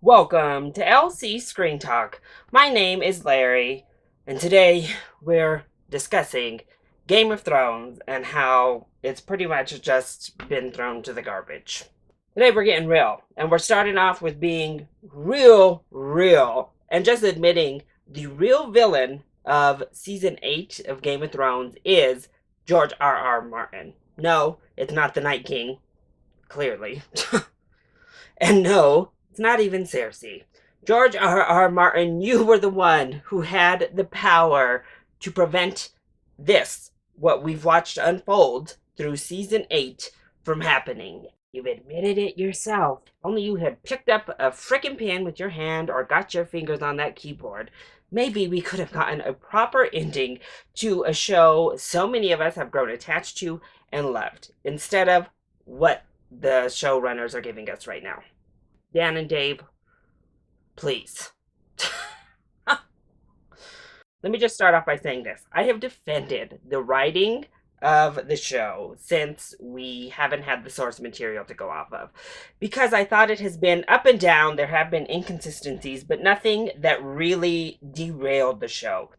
Welcome to LC Screen Talk. My name is Larry, and today we're discussing Game of Thrones and how it's pretty much just been thrown to the garbage. Today we're getting real, and we're starting off with being real, and just admitting the real villain of season 8 of Game of Thrones is George R.R. Martin. No, it's not the Night King, clearly. And no, it's not even Cersei. George R. Martin, you were the one who had the power to prevent this, what we've watched unfold through season 8, from happening. You've admitted it yourself. Only you had picked up a frickin' pen with your hand or got your fingers on that keyboard. Maybe we could have gotten a proper ending to a show so many of us have grown attached to and loved, instead of what the showrunners are giving us right now. Dan and Dave, please. Let me just start off by saying this. I have defended the writing of the show since we haven't had the source material to go off of, because I thought it has been up and down. There have been inconsistencies, but nothing that really derailed the show.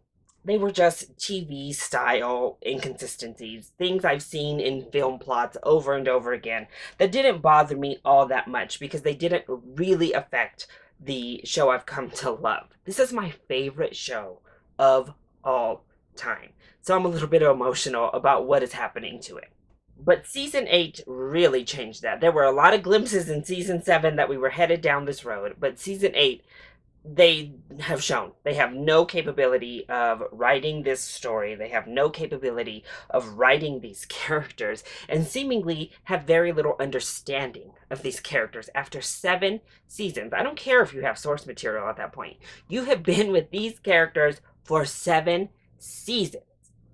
They were just TV style inconsistencies, things I've seen in film plots over and over again that didn't bother me all that much because they didn't really affect the show I've come to love. This is my favorite show of all time. So I'm a little bit emotional about what is happening to it. But season 8 really changed that. There were a lot of glimpses in season 7 that we were headed down this road, but season 8, they have shown they have no capability of writing this story. They have no capability of writing these characters, and seemingly have very little understanding of these characters after 7 seasons. I don't care if you have source material at that point. You have been with these characters for 7 seasons,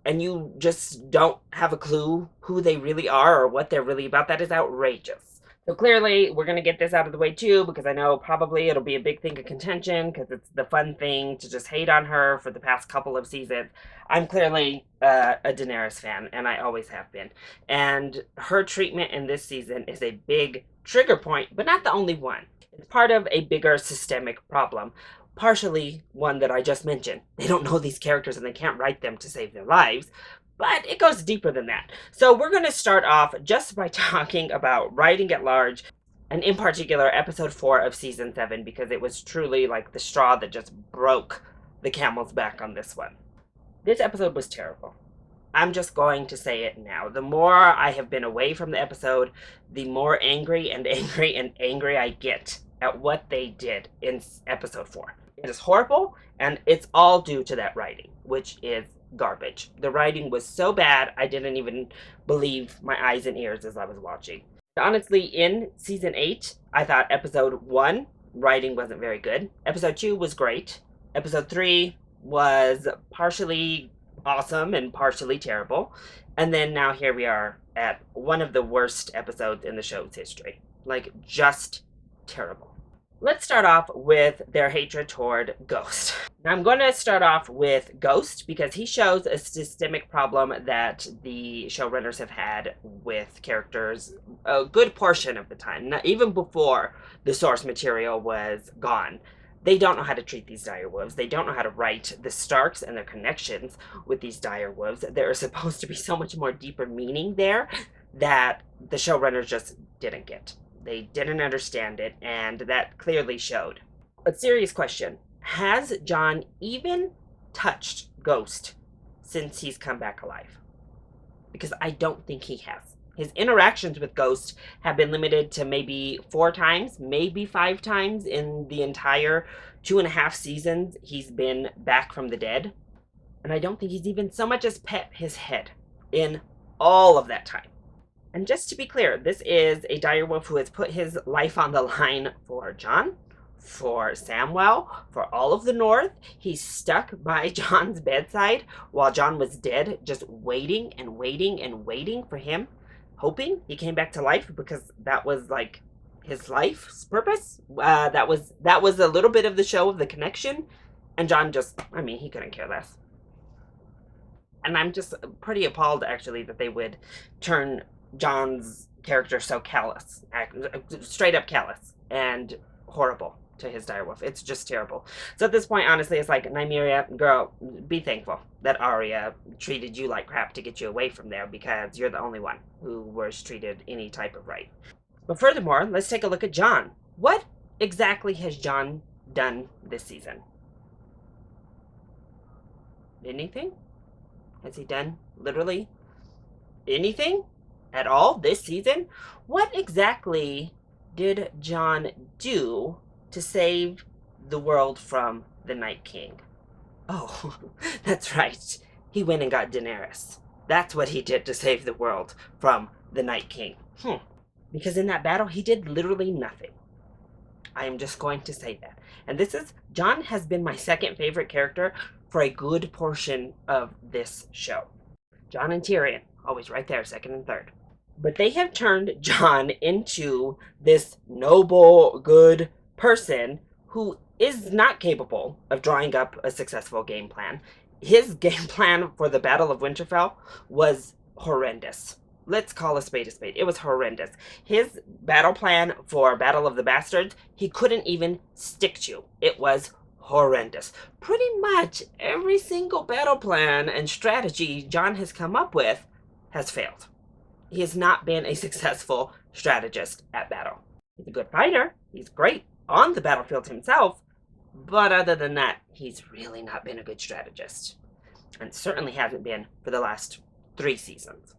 and you just don't have a clue who they really are or what they're really about. That is outrageous. So clearly, we're going to get this out of the way too, because I know probably it'll be a big thing of contention, because it's the fun thing to just hate on her for the past couple of seasons. I'm clearly a Daenerys fan, and I always have been. And her treatment in this season is a big trigger point, but not the only one. It's part of a bigger systemic problem. Partially one that I just mentioned. They don't know these characters and they can't write them to save their lives. But it goes deeper than that. So we're going to start off just by talking about writing at large, and in particular episode 4 of season 7, because it was truly like the straw that just broke the camel's back on this one. This episode was terrible. I'm just going to say it now. The more I have been away from the episode, the more angry and angry and angry I get at what they did in episode 4. It is horrible, and it's all due to that writing, which is garbage. The writing was so bad, I didn't even believe my eyes and ears as I was watching. Honestly, in season 8, I thought episode 1, writing wasn't very good. Episode 2 was great. Episode 3 was partially awesome and partially terrible. And then now here we are at one of the worst episodes in the show's history. Like, just terrible. Let's start off with their hatred toward Ghost. Now, I'm going to start off with Ghost because he shows a systemic problem that the showrunners have had with characters a good portion of the time, not even before the source material was gone. They don't know how to treat these direwolves. They don't know how to write the Starks and their connections with these direwolves. There is supposed to be so much more deeper meaning there that the showrunners just didn't get. They didn't understand it, and that clearly showed. A serious question. Has Jon even touched Ghost since he's come back alive? Because I don't think he has. His interactions with Ghost have been limited to maybe 4 times, maybe 5 times in the entire 2.5 seasons he's been back from the dead. And I don't think he's even so much as pet his head in all of that time. And just to be clear, this is a direwolf who has put his life on the line for Jon, for Samwell, for all of the North. He's stuck by Jon's bedside while Jon was dead, just waiting and waiting and waiting for him, hoping he came back to life, because that was like his life's purpose. That was a little bit of the show of the connection, and Jon just, he couldn't care less. And I'm just pretty appalled, actually, that they would turn Jon's character so callous, straight up callous and horrible. to his direwolf. It's just terrible. So at this point, honestly, it's like, Nymeria, girl, be thankful that Arya treated you like crap to get you away from there, because you're the only one who was treated any type of right. But furthermore, let's take a look at Jon. What exactly has Jon done this season? Anything? Has he done literally anything at all this season? What exactly did Jon do to save the world from the Night King? Oh, that's right. He went and got Daenerys. That's what he did to save the world from the Night King. Because in that battle, he did literally nothing. I am just going to say that. And Jon has been my second favorite character for a good portion of this show. Jon and Tyrion, always right there, second and third. But they have turned Jon into this noble, good person who is not capable of drawing up a successful game plan. His game plan for the Battle of Winterfell was horrendous. Let's call a spade a spade. It was horrendous. His battle plan for Battle of the Bastards, he couldn't even stick to. It was horrendous. Pretty much every single battle plan and strategy Jon has come up with has failed. He has not been a successful strategist at battle. He's a good fighter. He's great on the battlefield himself. But other than that, he's really not been a good strategist. And certainly hasn't been for the last 3 seasons.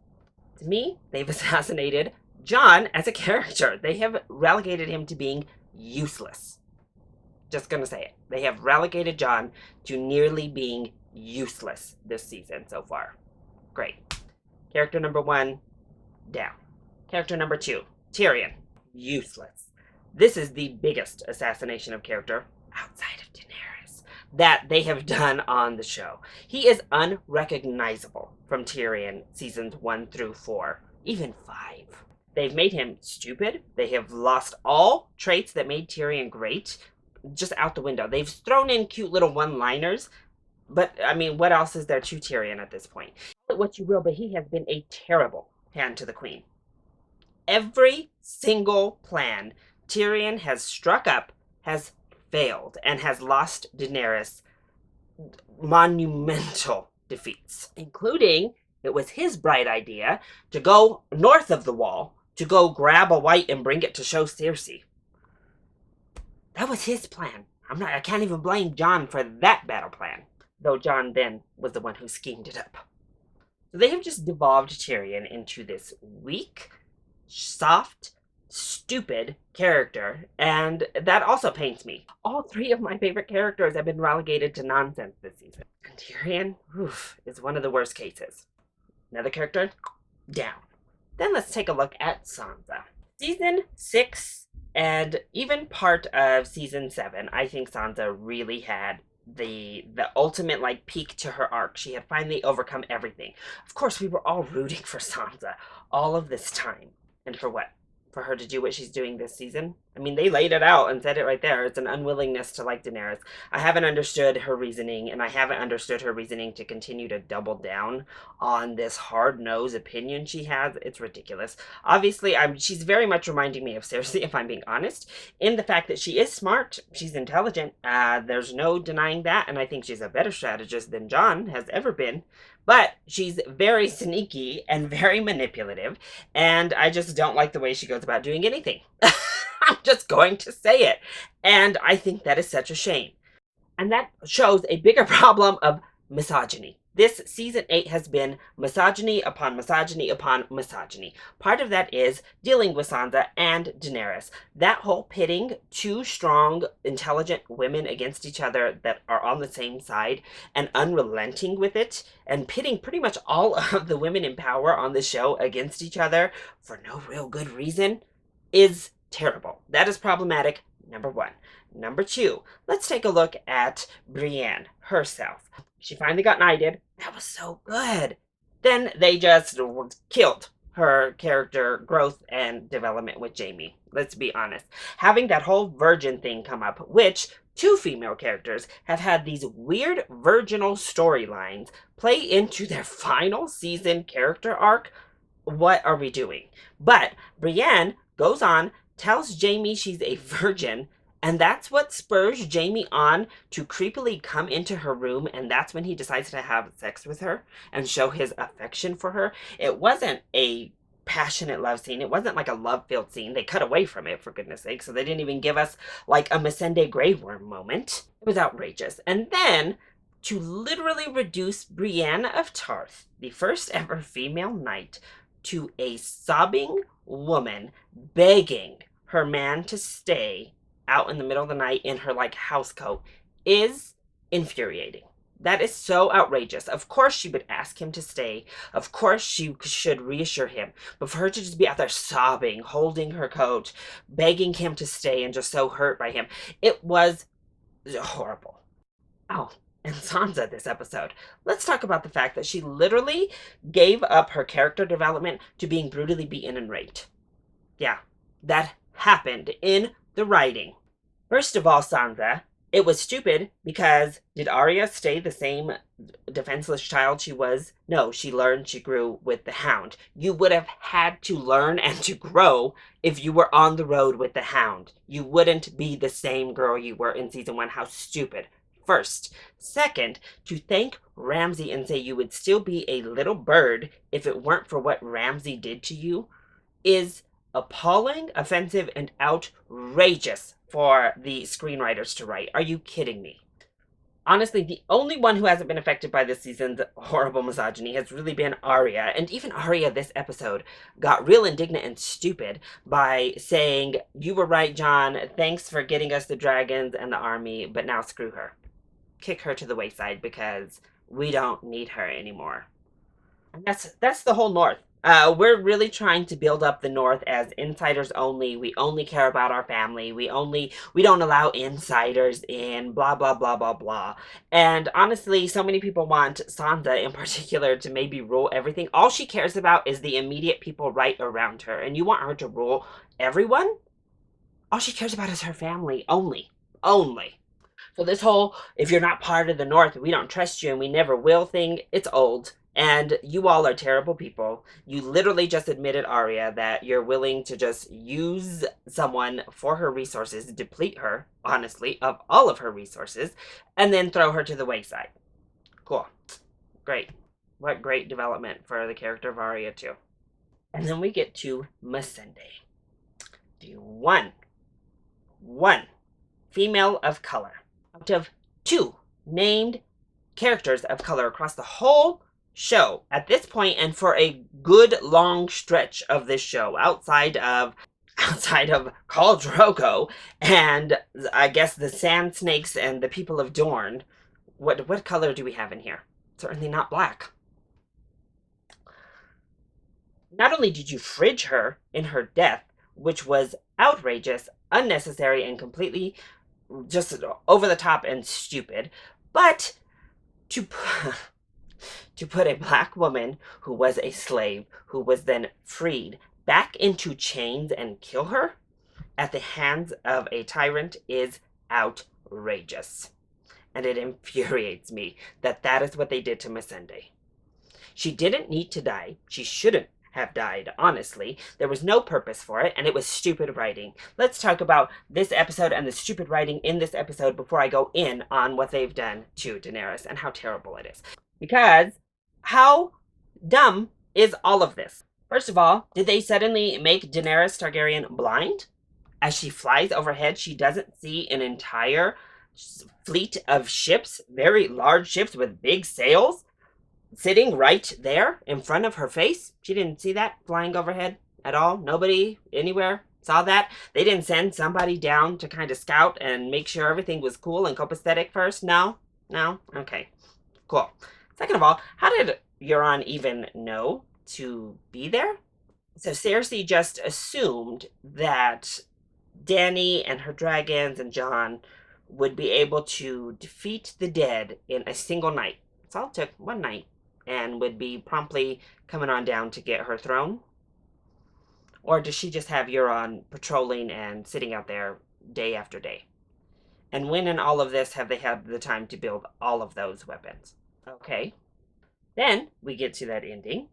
To me, they've assassinated Jon as a character. They have relegated him to being useless. Just gonna say it. They have relegated Jon to nearly being useless this season so far. Great. Character number 1, down. Character number 2, Tyrion. Useless. This is the biggest assassination of character outside of Daenerys that they have done on the show. He is unrecognizable from Tyrion seasons 1 through 4, even 5. They've made him stupid. They have lost all traits that made Tyrion great just out the window. They've thrown in cute little one-liners, but I mean, what else is there to Tyrion at this point? What you will, but he has been a terrible hand to the queen. Every single plan Tyrion has struck up has failed and has lost Daenerys monumental defeats, including it was his bright idea to go north of the wall to go grab a white and bring it to show Cersei. That was his plan. I can't even blame Jon for that battle plan, though Jon then was the one who schemed it up. So they have just devolved Tyrion into this weak, soft, stupid character, and that also pains me. All 3 of my favorite characters have been relegated to nonsense this season. And Tyrion, is one of the worst cases. Another character, down. Then let's take a look at Sansa. Season 6 and even part of season 7, I think Sansa really had the ultimate peak to her arc. She had finally overcome everything. Of course, we were all rooting for Sansa all of this time. And for what? For her to do what she's doing this season? I mean, they laid it out and said it right there. It's an unwillingness to like Daenerys. I haven't understood her reasoning, and I haven't understood her reasoning to continue to double down on this hard-nosed opinion she has. It's ridiculous. Obviously, she's very much reminding me of Cersei, if I'm being honest, in the fact that she is smart, she's intelligent. There's no denying that, and I think she's a better strategist than Jon has ever been. But she's very sneaky and very manipulative, and I just don't like the way she goes about doing anything. I'm just going to say it. And I think that is such a shame. And that shows a bigger problem of misogyny. This season 8 has been misogyny upon misogyny upon misogyny. Part of that is dealing with Sansa and Daenerys. That whole pitting 2 strong, intelligent women against each other that are on the same side and unrelenting with it, and pitting pretty much all of the women in power on the show against each other for no real good reason, is terrible. That is problematic, number 1. Number 2, let's take a look at Brienne herself. She finally got knighted. That was so good. Then they just killed her character growth and development with Jaime. Let's be honest. Having that whole virgin thing come up, which 2 female characters have had these weird virginal storylines play into their final season character arc. What are we doing? But Brienne goes on, tells Jaime she's a virgin, And that's what spurs Jamie on to creepily come into her room, and that's when he decides to have sex with her and show his affection for her. It wasn't a passionate love scene. It wasn't like a love-filled scene. They cut away from it, for goodness sake, so they didn't even give us like a Missende Grave Worm moment. It was outrageous. And then to literally reduce Brienne of Tarth, the first ever female knight, to a sobbing woman begging her man to stay out in the middle of the night in her like house coat is infuriating. That is so outrageous. Of course she would ask him to stay. Of course she should reassure him. But for her to just be out there sobbing, holding her coat, begging him to stay and just so hurt by him, it was horrible. Oh, and Sansa this episode. Let's talk about the fact that she literally gave up her character development to being brutally beaten and raped. Yeah, that happened in the writing. First of all, Sansa, it was stupid because did Arya stay the same defenseless child she was? No, she learned, she grew with the Hound. You would have had to learn and to grow if you were on the road with the Hound. You wouldn't be the same girl you were in season 1. How stupid. First. Second, to thank Ramsay and say you would still be a little bird if it weren't for what Ramsay did to you is appalling, offensive, and outrageous for the screenwriters to write. Are you kidding me? Honestly, the only one who hasn't been affected by this season's horrible misogyny has really been Arya. And even Arya this episode got real indignant and stupid by saying, "You were right, Jon. Thanks for getting us the dragons and the army, but now screw her. Kick her to the wayside because we don't need her anymore." And that's the whole North. We're really trying to build up the North as insiders only. We only care about our family. We don't allow insiders in, blah, blah, blah, blah, blah. And honestly, so many people want Sansa in particular to maybe rule everything. All she cares about is the immediate people right around her. And you want her to rule everyone? All she cares about is her family only. Only. So this whole, if you're not part of the North, we don't trust you and we never will thing, it's old. And you all are terrible people. You literally just admitted, Arya, that you're willing to just use someone for her resources, deplete her, honestly, of all of her resources, and then throw her to the wayside. Cool. Great. What great development for the character of Arya, too. And then we get to Missandei. The one female of color out of 2 named characters of color across the whole show at this point and for a good long stretch of this show outside of Khal Drogo and I guess the Sand Snakes and the people of Dorne. What color do we have in here? Certainly not black. Not only did you fridge her in her death, which was outrageous, unnecessary, and completely just over the top and stupid, but to put a black woman who was a slave, who was then freed, back into chains and kill her at the hands of a tyrant is outrageous. And it infuriates me that that is what they did to Missandei. She didn't need to die. She shouldn't have died, honestly. There was no purpose for it, and it was stupid writing. Let's talk about this episode and the stupid writing in this episode before I go in on what they've done to Daenerys and how terrible it is. Because how dumb is all of this? First of all, did they suddenly make Daenerys Targaryen blind? As she flies overhead, she doesn't see an entire fleet of ships, very large ships with big sails, sitting right there in front of her face. She didn't see that flying overhead at all. Nobody anywhere saw that. They didn't send somebody down to kind of scout and make sure everything was cool and copacetic first. No? Okay, cool. Second of all, how did Euron even know to be there? So Cersei just assumed that Dany and her dragons and Jon would be able to defeat the dead in a single night. It's all it took, one night, and would be promptly coming on down to get her throne? Or does she just have Euron patrolling and sitting out there day after day? And when in all of this have they had the time to build all of those weapons? Okay. Then we get to that ending.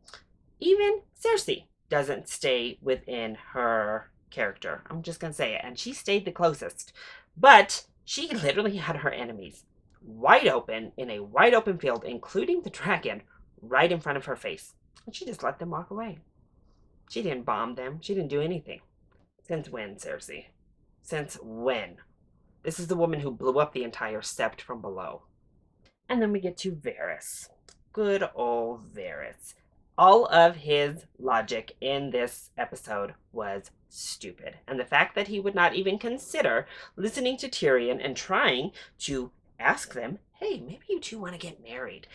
Even Cersei doesn't stay within her character. I'm just going to say it. And she stayed the closest. But she literally had her enemies wide open in a wide open field, including the dragon, right in front of her face. And she just let them walk away. She didn't bomb them. She didn't do anything. Since when, Cersei? Since when? This is the woman who blew up the entire sept from below. And then we get to Varys. Good old Varys. All of his logic in this episode was stupid. And the fact that he would not even consider listening to Tyrion and trying to ask them, hey, maybe you two want to get married.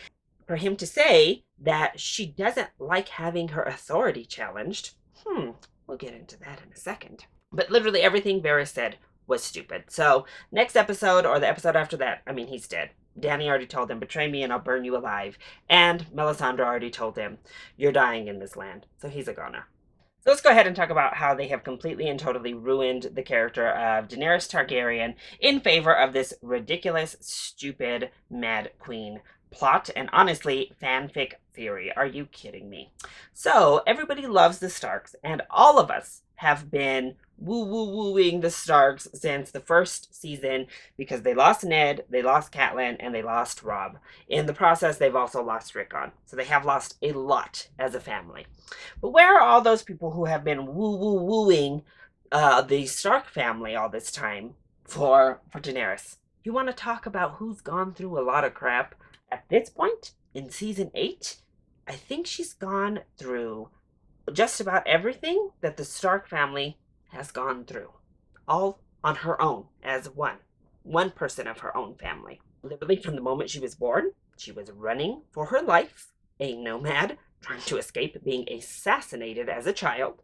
For him to say that she doesn't like having her authority challenged, we'll get into that in a second. But literally everything Varys said was stupid. So next episode or the episode after that, I mean, he's dead. Dany already told him, betray me and I'll burn you alive. And Melisandre already told him, you're dying in this land. So he's a goner. So let's go ahead and talk about how they have completely and totally ruined the character of Daenerys Targaryen in favor of this ridiculous, stupid, mad queen plot and honestly fanfic theory. Are you kidding me? So everybody loves the Starks and all of us have been wooing the Starks since the first season because they lost Ned, they lost Catelyn, and they lost Robb. In the process, they've also lost Rickon. So they have lost a lot as a family. But where are all those people who have been wooing the Stark family all this time for Daenerys? You want to talk about who's gone through a lot of crap? At this point, in season 8, I think she's gone through just about everything that the Stark family has gone through. All on her own, as one person of her own family. Literally from the moment she was born, she was running for her life, a nomad, trying to escape being assassinated as a child.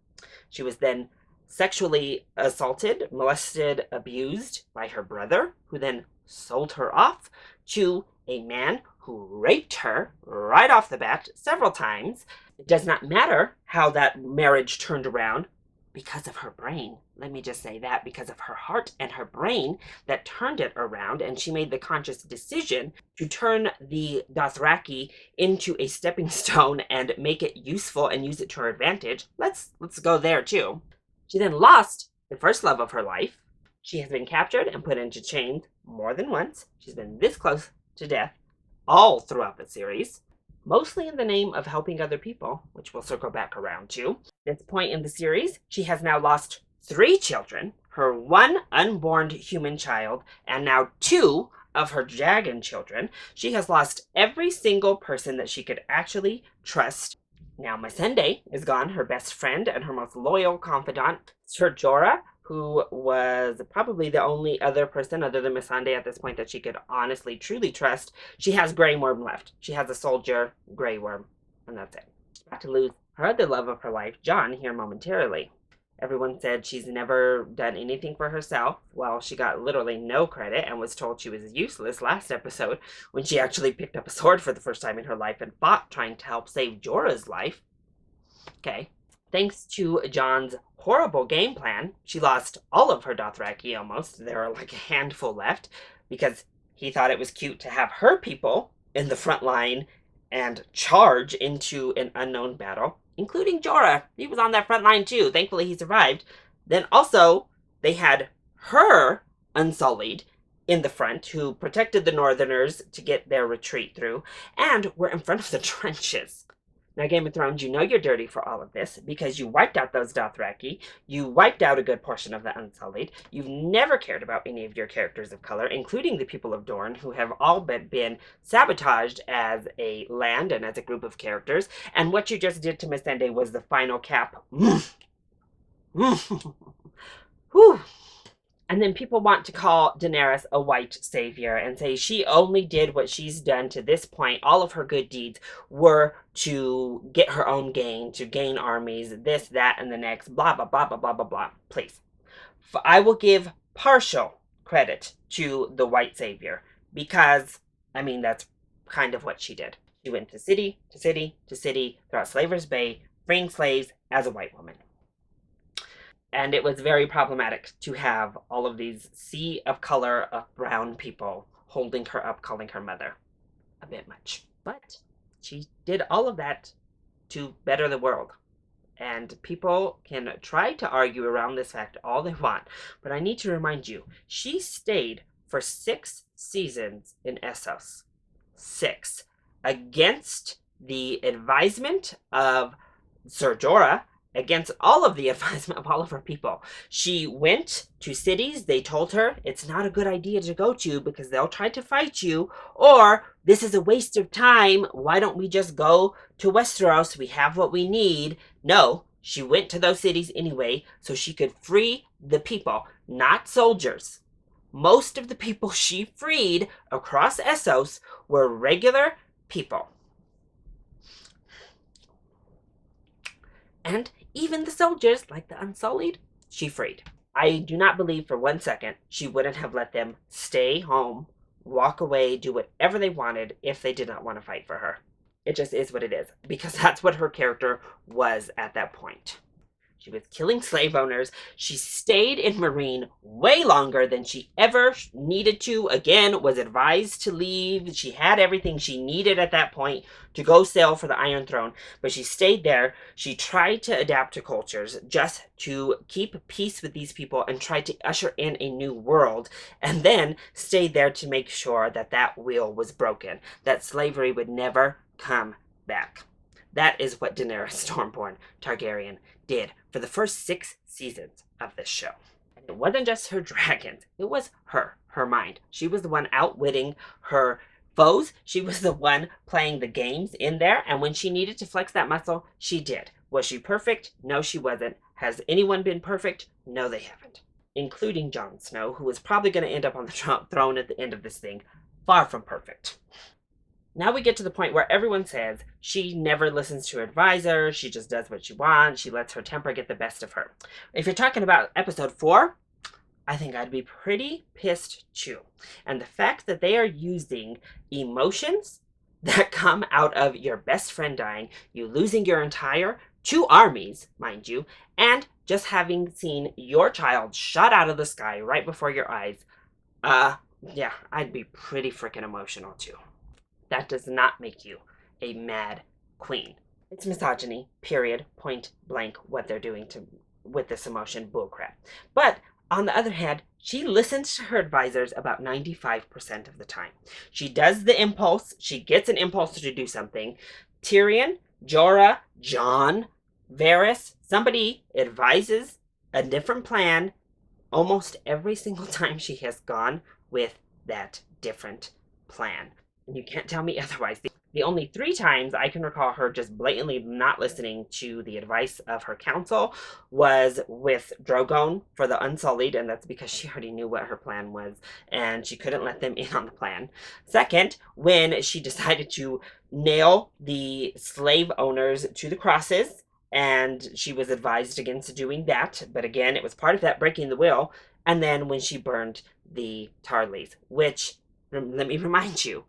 She was then sexually assaulted, molested, abused by her brother, who then sold her off to a man who raped her right off the bat several times. It does not matter how that marriage turned around because of her brain. Let me just say that, because of her heart and her brain that turned it around, and she made the conscious decision to turn the Dothraki into a stepping stone and make it useful and use it to her advantage. Let's go there too. She then lost the first love of her life. She has been captured and put into chains more than once. She's been this close to death all throughout the series, mostly in the name of helping other people, which we'll circle back around to. At this point in the series, she has now lost 3 children, her 1 unborn human child, and now 2 of her dragon children. She has lost every single person that she could actually trust. Now Missandei is gone, her best friend and her most loyal confidant. Ser Jorah, who was probably the only other person other than Missandei at this point that she could honestly, truly trust. She has Grey Worm left. She has a soldier, Grey Worm, and that's it. She's about to lose her other love of her life, Jon, here momentarily. Everyone said she's never done anything for herself. Well, she got literally no credit and was told she was useless last episode when she actually picked up a sword for the first time in her life and fought trying to help save Jorah's life. Okay. Thanks to Jon's horrible game plan, she lost all of her Dothraki almost. There are like a handful left because he thought it was cute to have her people in the front line and charge into an unknown battle, including Jorah. He was on that front line too. Thankfully, he survived. Then also, they had her Unsullied in the front, who protected the Northerners to get their retreat through, and were in front of the trenches. Now, Game of Thrones, you know you're dirty for all of this because you wiped out those Dothraki. You wiped out a good portion of the Unsullied. You've never cared about any of your characters of color, including the people of Dorne, who have all been sabotaged as a land and as a group of characters. And what you just did to Missandei was the final cap. Whew. And then people want to call Daenerys a white savior and say she only did what she's done to this point. All of her good deeds were to get her own gain, to gain armies, this, that, and the next, blah, blah, blah, blah, blah, blah, blah. Please. I will give partial credit to the white savior because, I mean, that's kind of what she did. She went to city, to city, to city throughout Slaver's Bay, freeing slaves as a white woman. And it was very problematic to have all of these sea of color of brown people holding her up, calling her mother. A bit much. But she did all of that to better the world. And people can try to argue around this fact all they want, but I need to remind you, she stayed for 6 seasons in Essos. 6. Against the advisement of Sir Jorah, against all of the advisement of all of her people. She went to cities they told her it's not a good idea to go to because they'll try to fight you, or this is a waste of time. Why don't we just go to Westeros? We have what we need. No, she went to those cities anyway so she could free the people, not soldiers. Most of the people she freed across Essos were regular people. And even the soldiers, like the Unsullied, she freed. I do not believe for 1 second she wouldn't have let them stay home, walk away, do whatever they wanted if they did not want to fight for her. It just is what it is, because that's what her character was at that point. She was killing slave owners. She stayed in Marine way longer than she ever needed to. Again, was advised to leave. She had everything she needed at that point to go sail for the Iron Throne, but she stayed there. She tried to adapt to cultures just to keep peace with these people and tried to usher in a new world, and then stayed there to make sure that that wheel was broken, that slavery would never come back. That is what Daenerys Stormborn Targaryen did for the first 6 seasons of this show. And it wasn't just her dragons, it was her mind. She was the one outwitting her foes. She was the one playing the games in there, and when she needed to flex that muscle, she did. Was she perfect? No, she wasn't. Has anyone been perfect? No, they haven't. Including Jon Snow, who is probably going to end up on the throne at the end of this thing. Far from perfect. Now we get to the point where everyone says she never listens to her advisor, she just does what she wants, she lets her temper get the best of her. If you're talking about episode 4, I think I'd be pretty pissed too. And the fact that they are using emotions that come out of your best friend dying, you losing your entire 2 armies, mind you, and just having seen your child shot out of the sky right before your eyes, yeah, I'd be pretty freaking emotional too. That does not make you a mad queen. It's misogyny, period, point blank, what they're doing with this emotion, bullcrap. But on the other hand, she listens to her advisors about 95% of the time. She does the impulse, she gets an impulse to do something. Tyrion, Jorah, Jon, Varys, somebody advises a different plan almost every single time she has gone with that different plan. And you can't tell me otherwise. The only 3 times I can recall her just blatantly not listening to the advice of her council was with Drogon for the Unsullied, and that's because she already knew what her plan was, and she couldn't let them in on the plan. Second, when she decided to nail the slave owners to the crosses, and she was advised against doing that, but again, it was part of that breaking the will. And then when she burned the Tarleys, which, let me remind you,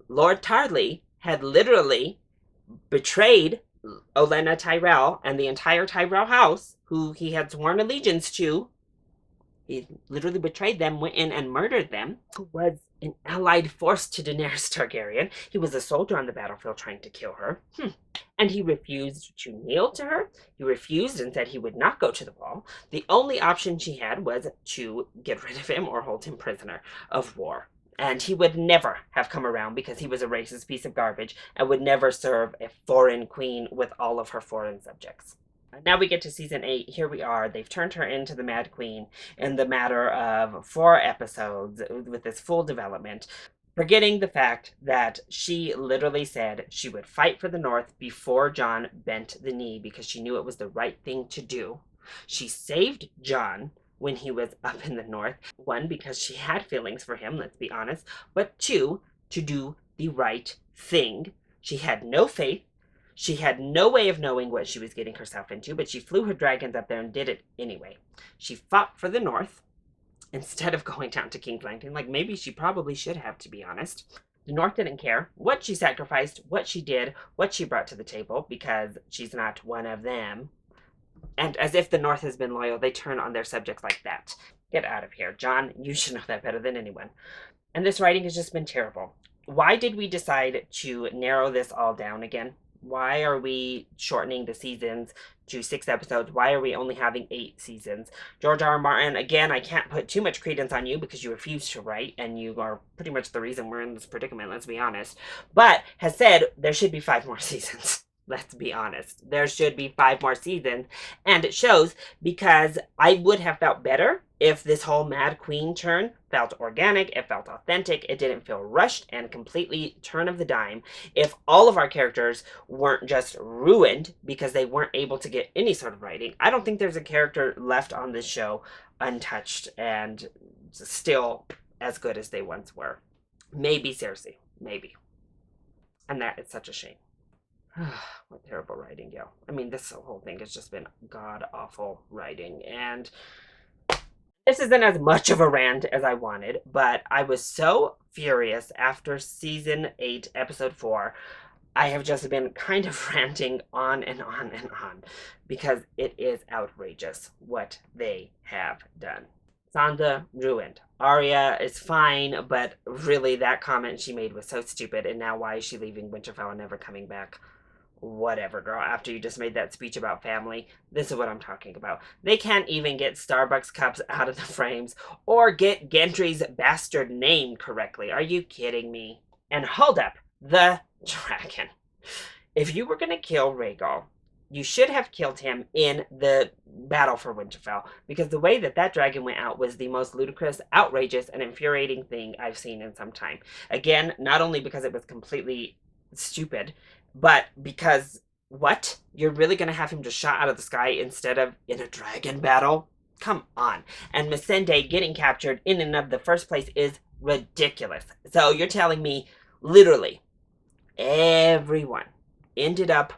Lord Tarley had literally betrayed Olenna Tyrell and the entire Tyrell house, who he had sworn allegiance to. He literally betrayed them, went in and murdered them, who was an allied force to Daenerys Targaryen. He was a soldier on the battlefield trying to kill her. And he refused to kneel to her. He refused and said he would not go to the wall. The only option she had was to get rid of him or hold him prisoner of war. And he would never have come around because he was a racist piece of garbage and would never serve a foreign queen with all of her foreign subjects. Now we get to season 8. Here we are. They've turned her into the Mad Queen in the matter of 4 episodes with this full development, forgetting the fact that she literally said she would fight for the North before Jon bent the knee because she knew it was the right thing to do. She saved Jon when he was up in the North. 1, because she had feelings for him, let's be honest, but 2, to do the right thing. She had no faith. She had no way of knowing what she was getting herself into, but she flew her dragons up there and did it anyway. She fought for the North instead of going down to King's Landing, like maybe she probably should have, to be honest. The North didn't care what she sacrificed, what she did, what she brought to the table, because she's not one of them. And as if the North has been loyal, they turn on their subjects like that. Get out of here. Jon, you should know that better than anyone. And this writing has just been terrible. Why did we decide to narrow this all down again? Why are we shortening the seasons to 6 episodes? Why are we only having 8 seasons? George R. R. Martin, again, I can't put too much credence on you because you refuse to write, and you are pretty much the reason we're in this predicament, let's be honest, but has said there should be 5 more seasons. Let's be honest. There should be 5 more seasons. And it shows, because I would have felt better if this whole Mad Queen turn felt organic, it felt authentic, it didn't feel rushed and completely turn of the dime. If all of our characters weren't just ruined because they weren't able to get any sort of writing. I don't think there's a character left on this show untouched and still as good as they once were. Maybe Cersei. Maybe. And that is such a shame. What terrible writing, yo. I mean, this whole thing has just been god-awful writing, and this isn't as much of a rant as I wanted, but I was so furious after season 8, episode 4. I have just been kind of ranting on and on and on, because it is outrageous what they have done. Sansa ruined. Arya is fine, but really that comment she made was so stupid, and now why is she leaving Winterfell and never coming back? Whatever, girl. After you just made that speech about family, this is what I'm talking about. They can't even get Starbucks cups out of the frames or get Gendry's bastard name correctly. Are you kidding me? And hold up, the dragon. If you were going to kill Rhaegal, you should have killed him in the battle for Winterfell, because the way that dragon went out was the most ludicrous, outrageous, and infuriating thing I've seen in some time. Again, not only because it was completely stupid, but because, what? You're really going to have him just shot out of the sky instead of in a dragon battle? Come on. And Missandei getting captured in and of the first place is ridiculous. So you're telling me, literally, everyone ended up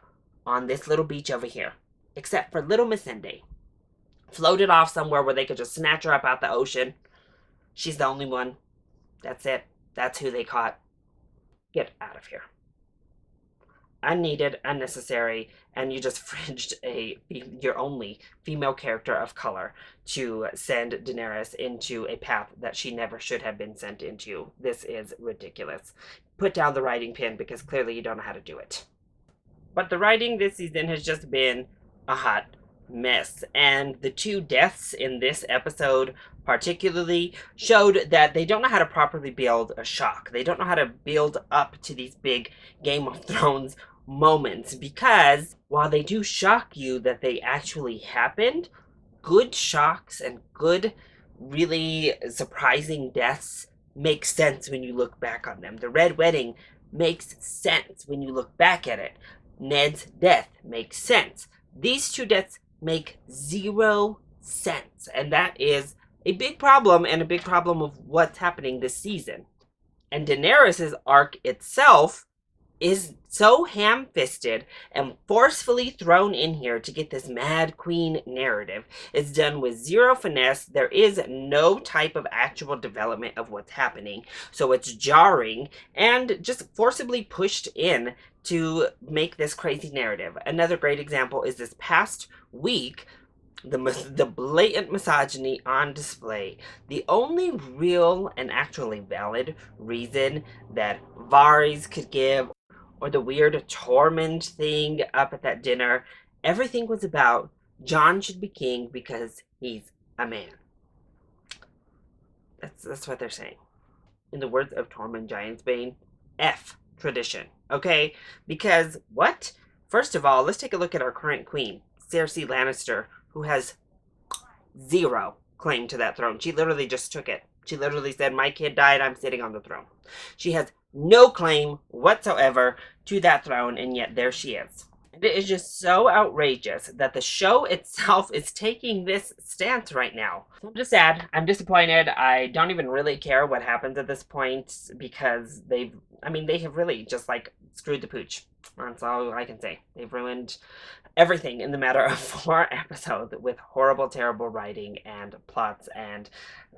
on this little beach over here, except for little Missandei. Floated off somewhere where they could just snatch her up out the ocean. She's the only one. That's it. That's who they caught. Get out of here. Unneeded, unnecessary, and you just fringed your only female character of color to send Daenerys into a path that she never should have been sent into. This is ridiculous. Put down the writing pen, because clearly you don't know how to do it. But the writing this season has just been a hot mess, and the 2 deaths in this episode particularly showed that they don't know how to properly build a shock. They don't know how to build up to these big Game of Thrones moments, because while they do shock you that they actually happened, good shocks and good, really surprising deaths make sense when you look back on them. The Red Wedding makes sense when you look back at it. Ned's death makes sense. These 2 deaths make 0 sense, and that is a big problem, and a big problem of what's happening this season. And Daenerys' arc itself is so ham-fisted and forcefully thrown in here to get this Mad Queen narrative. It's done with 0 finesse. There is no type of actual development of what's happening, so it's jarring and just forcibly pushed in to make this crazy narrative. Another great example is this past week, the blatant misogyny on display. The only real and actually valid reason that Varys could give, or the weird Tormund thing up at that dinner, everything was about Jon should be king because he's a man. That's what they're saying. In the words of Tormund Giantsbane, F tradition, okay? Because, what? First of all, let's take a look at our current queen, Cersei Lannister, who has 0 claim to that throne. She literally just took it. She literally said, my kid died, I'm sitting on the throne. She has no claim whatsoever to that throne, and yet there she is. It is just so outrageous that the show itself is taking this stance right now. So I'm just sad. I'm disappointed. I don't even really care what happens at this point, because they have really just, like, screwed the pooch. That's all I can say. They've ruined everything in the matter of 4 episodes with horrible, terrible writing and plots, and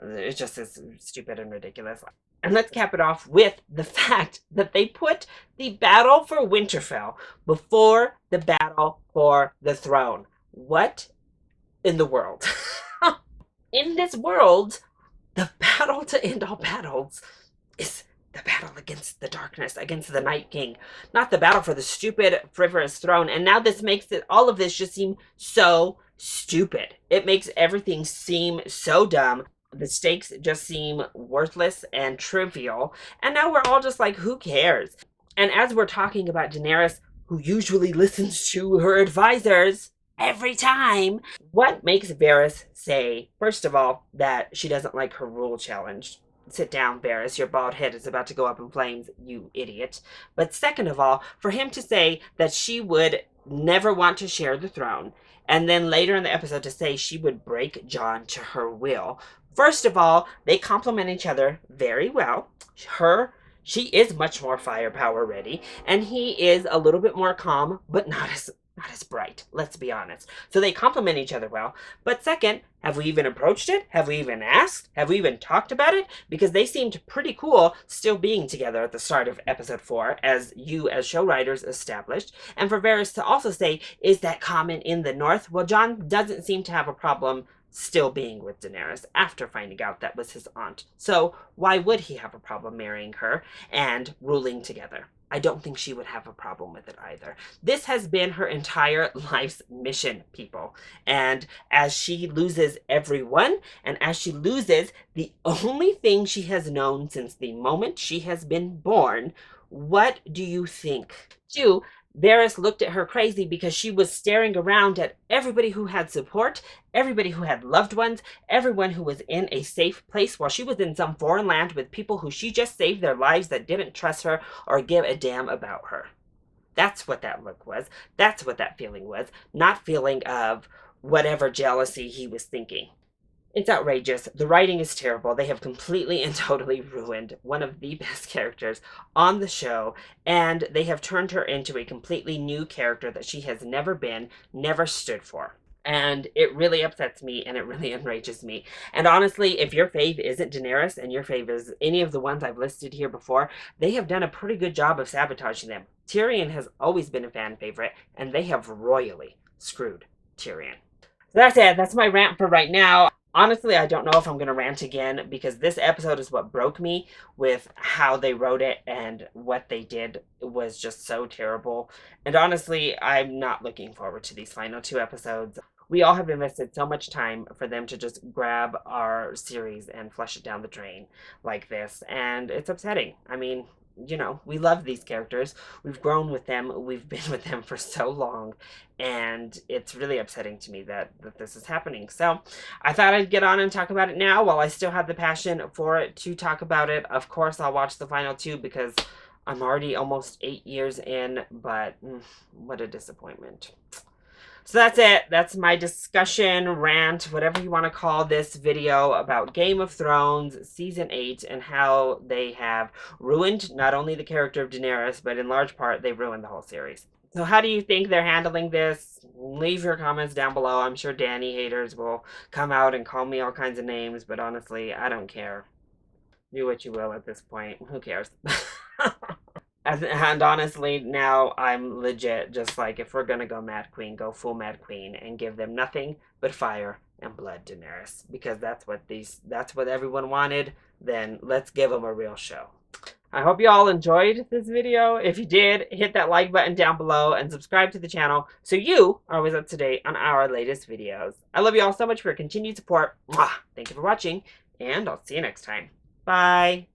it just is stupid and ridiculous. And let's cap it off with the fact that they put the battle for Winterfell before the battle for the throne. What in the world? In this world, the battle to end all battles is the battle against against the darkness, against the Night King, not the battle for the stupid, frivolous throne. And now this makes it, all of this just seem so stupid. It makes everything seem so dumb. The stakes just seem worthless and trivial. And now we're all just like, who cares? And as we're talking about Daenerys, who usually listens to her advisors every time, what makes Varys say, first of all, that she doesn't like her rule challenge? Sit down, Varys. Your bald head is about to go up in flames, you idiot. But second of all, for him to say that she would never want to share the throne, and then later in the episode to say she would break Jon to her will. First of all, they complement each other very well. She is much more firepower ready, and he is a little bit more calm, but not as bright, let's be honest. So they complement each other well. But second, have we even approached it? Have we even asked? Have we even talked about it? Because they seemed pretty cool still being together at the start of episode 4, as you as show writers established. And for Varys to also say, is that common in the North? Well, Jon doesn't seem to have a problem still being with Daenerys after finding out that was his aunt. So why would he have a problem marrying her and ruling together? I don't think she would have a problem with it either. This has been her entire life's mission, people. And as she loses everyone, and as she loses the only thing she has known since the moment she has been born, what do you think? 2, Varys looked at her crazy because she was staring around at everybody who had support, everybody who had loved ones, everyone who was in a safe place while she was in some foreign land with people who she just saved their lives that didn't trust her or give a damn about her. That's what that look was. That's what that feeling was. Not feeling of whatever jealousy he was thinking. It's outrageous. The writing is terrible. They have completely and totally ruined one of the best characters on the show, and they have turned her into a completely new character that she has never been, never stood for. And it really upsets me and it really enrages me. And honestly, if your fave isn't Daenerys and your fave is any of the ones I've listed here before, they have done a pretty good job of sabotaging them. Tyrion has always been a fan favorite, and they have royally screwed Tyrion. So that's it. That's my rant for right now. Honestly, I don't know if I'm going to rant again because this episode is what broke me with how they wrote it, and what they did was just so terrible. And honestly, I'm not looking forward to these final 2 episodes. We all have invested so much time for them to just grab our series and flush it down the drain like this, and it's upsetting. I mean, you know, we love these characters. We've grown with them. We've been with them for so long. And it's really upsetting to me that this is happening. So I thought I'd get on and talk about it now while I still have the passion for it to talk about it. Of course, I'll watch the final 2 because I'm already almost 8 years in. But what a disappointment. So that's it. That's my discussion, rant, whatever you want to call this video about Game of Thrones Season 8 and how they have ruined not only the character of Daenerys, but in large part, they ruined the whole series. So how do you think they're handling this? Leave your comments down below. I'm sure Dany haters will come out and call me all kinds of names, but honestly, I don't care. Do what you will at this point. Who cares? And honestly, now I'm legit just like, if we're gonna go Mad Queen, go full Mad Queen and give them nothing but fire and blood, Daenerys, because that's what everyone wanted. Then let's give them a real show. I hope you all enjoyed this video. If you did, hit that like button down below and subscribe to the channel so you are always up to date on our latest videos. I love you all so much for your continued support. Mwah! Thank you for watching, and I'll see you next time. Bye!